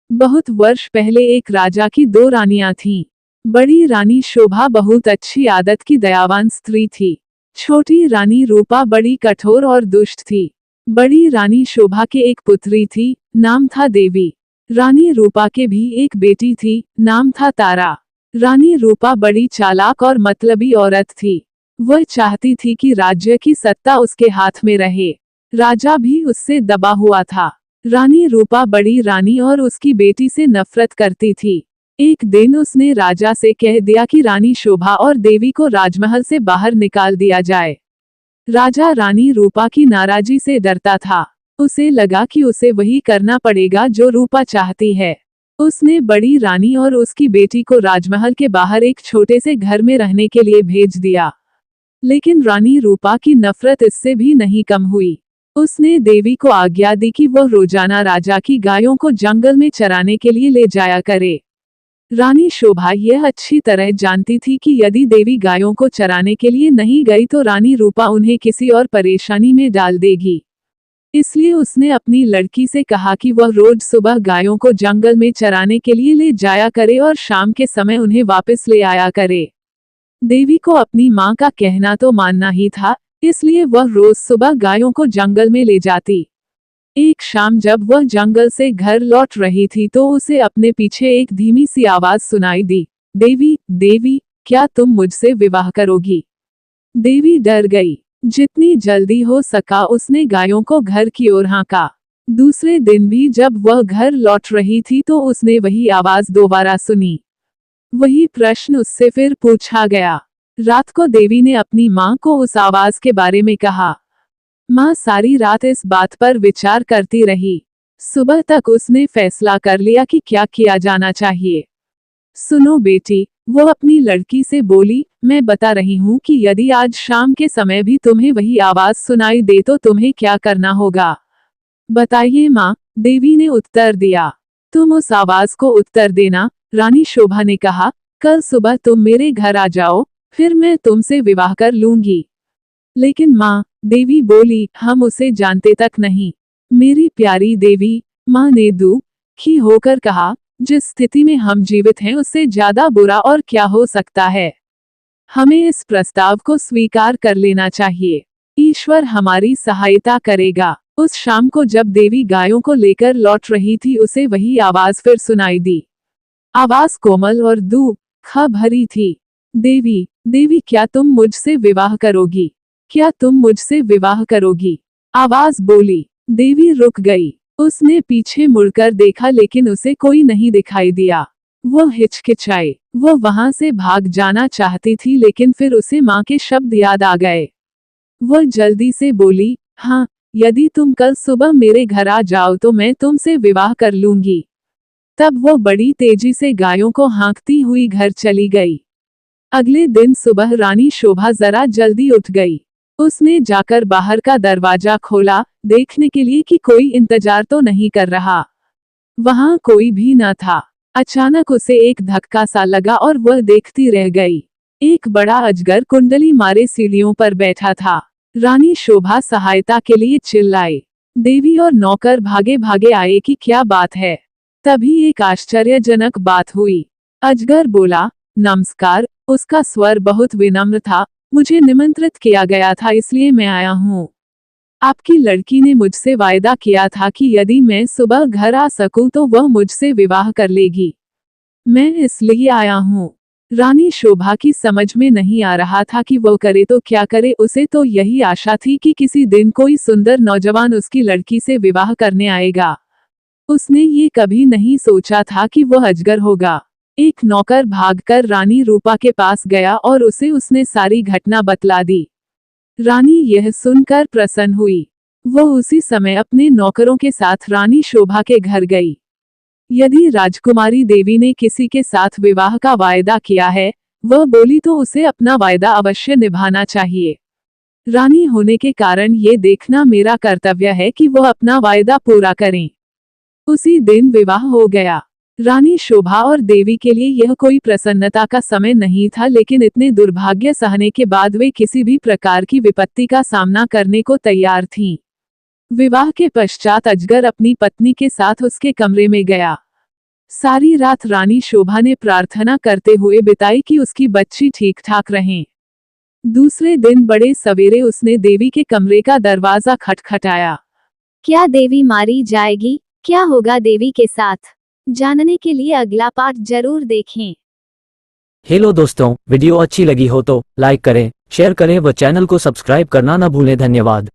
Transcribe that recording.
बहुत वर्ष पहले एक राजा की दो रानियां थीं। बड़ी रानी शोभा बहुत अच्छी आदत की दयावान स्त्री थी। छोटी रानी रूपा बड़ी कठोर और दुष्ट थी। बड़ी रानी शोभा के एक पुत्री थी, नाम था देवी। रानी रूपा के भी एक बेटी थी, नाम था तारा। रानी रूपा बड़ी चालाक और मतलबी औरत थी। वह चाहती थी कि राज्य की सत्ता उसके हाथ में रहे। राजा भी उससे दबा हुआ था। रानी रूपा बड़ी रानी और उसकी बेटी से नफरत करती थी। एक दिन उसने राजा से कह दिया कि रानी शोभा और देवी को राजमहल से बाहर निकाल दिया जाए। राजा रानी रूपा की नाराजी से डरता था। उसे लगा कि उसे वही करना पड़ेगा जो रूपा चाहती है। उसने बड़ी रानी और उसकी बेटी को राजमहल के बाहर एक छोटे से घर में रहने के लिए भेज दिया। लेकिन रानी रूपा की नफरत इससे भी नहीं कम हुई। उसने देवी को आज्ञा दी कि वह रोजाना राजा की गायों को जंगल में चराने के लिए ले जाया करे। रानी शोभा यह अच्छी तरह जानती थी कि यदि देवी गायों को चराने के लिए नहीं गई तो रानी रूपा उन्हें किसी और परेशानी में डाल देगी। इसलिए उसने अपनी लड़की से कहा कि वह रोज सुबह गायों को जंगल में चराने के लिए ले जाया करे और शाम के समय उन्हें वापस ले आया करे। देवी को अपनी माँ का कहना तो मानना ही था, इसलिए वह रोज सुबह गायों को जंगल में ले जाती। एक शाम जब वह जंगल से घर लौट रही थी तो उसे अपने पीछे एक धीमी सी आवाज सुनाई दी, देवी, देवी, क्या तुम मुझसे विवाह करोगी? देवी डर गई। जितनी जल्दी हो सका उसने गायों को घर की ओर हाँका। दूसरे दिन भी जब वह घर लौट रही थी तो उसने वही आवाज दोबारा सुनी। वही प्रश्न उससे फिर पूछा गया। रात को देवी ने अपनी माँ को उस आवाज के बारे में कहा। माँ सारी रात इस बात पर विचार करती रही। सुबह तक उसने फैसला कर लिया कि क्या किया जाना चाहिए। सुनो बेटी, वो अपनी लड़की से बोली, मैं बता रही हूँ कि यदि आज शाम के समय भी तुम्हें वही आवाज सुनाई दे तो तुम्हें क्या करना होगा? बताइए माँ, देवी ने उत्तर दिया। तुम उस आवाज को उत्तर देना, रानी शोभा ने कहा। कल सुबह तुम मेरे घर आ जाओ, फिर मैं तुमसे विवाह कर लूंगी। लेकिन माँ, देवी बोली, हम उसे जानते तक नहीं। मेरी प्यारी देवी, माँ ने दुखी होकर कहा, जिस स्थिति में हम जीवित हैं उससे ज्यादा बुरा और क्या हो सकता है। हमें इस प्रस्ताव को स्वीकार कर लेना चाहिए। ईश्वर हमारी सहायता करेगा। उस शाम को जब देवी गायों को लेकर लौट रही थी उसे वही आवाज फिर सुनाई दी। आवाज कोमल और दुख भरी थी। देवी, देवी, क्या तुम मुझसे विवाह करोगी? क्या तुम मुझसे विवाह करोगी? आवाज बोली। देवी रुक गई। उसने पीछे मुड़कर देखा लेकिन उसे कोई नहीं दिखाई दिया। वह हिचकिचाई। वह वहां से भाग जाना चाहती थी लेकिन फिर उसे माँ के शब्द याद आ गए। वह जल्दी से बोली, हाँ, यदि तुम कल सुबह मेरे घर आ जाओ तो मैं तुमसे विवाह कर लूंगी। तब वो बड़ी तेजी से गायों को हाँकती हुई घर चली गई। अगले दिन सुबह रानी शोभा जरा जल्दी उठ गई। उसने जाकर बाहर का दरवाजा खोला, देखने के लिए कि कोई इंतजार तो नहीं कर रहा। वहां कोई भी न था। अचानक उसे एक धक्का सा लगा और वह देखती रह गई। एक बड़ा अजगर कुंडली मारे सीढ़ियों पर बैठा था। रानी शोभा सहायता के लिए चिल्लाई। देवी और नौकर भागे भागे आए कि क्या बात है। तभी एक आश्चर्यजनक बात हुई। अजगर बोला, नमस्कार। उसका स्वर बहुत विनम्र था। मुझे निमंत्रित किया गया था इसलिए मैं आया हूँ। आपकी लड़की ने मुझसे वायदा किया था कि यदि मैं सुबह घर आ सकूं तो वह मुझसे विवाह कर लेगी। मैं इसलिए आया हूँ। रानी शोभा की समझ में नहीं आ रहा था कि वो करे तो क्या करे। उसे तो यही आशा थी कि किसी दिन कोई सुंदर नौजवान उसकी लड़की से विवाह करने आएगा। उसने ये कभी नहीं सोचा था कि वह अजगर होगा। एक नौकर भागकर रानी रूपा के पास गया और उसने सारी घटना बतला दी। रानी यह सुनकर प्रसन्न हुई। वो उसी समय अपने नौकरों के साथ रानी शोभा के घर गई। यदि राजकुमारी देवी ने किसी के साथ विवाह का वायदा किया है, वह बोली तो उसे अपना वायदा अवश्य निभाना चाहिए। रानी होने के कारण ये देखना मेरा कर्तव्य है कि वह अपना वायदा पूरा करें। उसी दिन विवाह हो गया। रानी शोभा और देवी के लिए यह कोई प्रसन्नता का समय नहीं था, लेकिन इतने दुर्भाग्य सहने के बाद वे किसी भी प्रकार की विपत्ति का सामना करने को तैयार थीं। विवाह के पश्चात अजगर अपनी पत्नी के साथ उसके कमरे में गया। सारी रात रानी शोभा ने प्रार्थना करते हुए बिताई कि उसकी बच्ची ठीक ठाक रहें। दूसरे दिन बड़े सवेरे उसने देवी के कमरे का दरवाजा खटखटाया। क्या देवी मारी जाएगी? क्या होगा देवी के साथ? जानने के लिए अगला पार्ट जरूर देखें। हेलो दोस्तों, वीडियो अच्छी लगी हो तो लाइक करें, शेयर करें व चैनल को सब्सक्राइब करना न भूलें। धन्यवाद।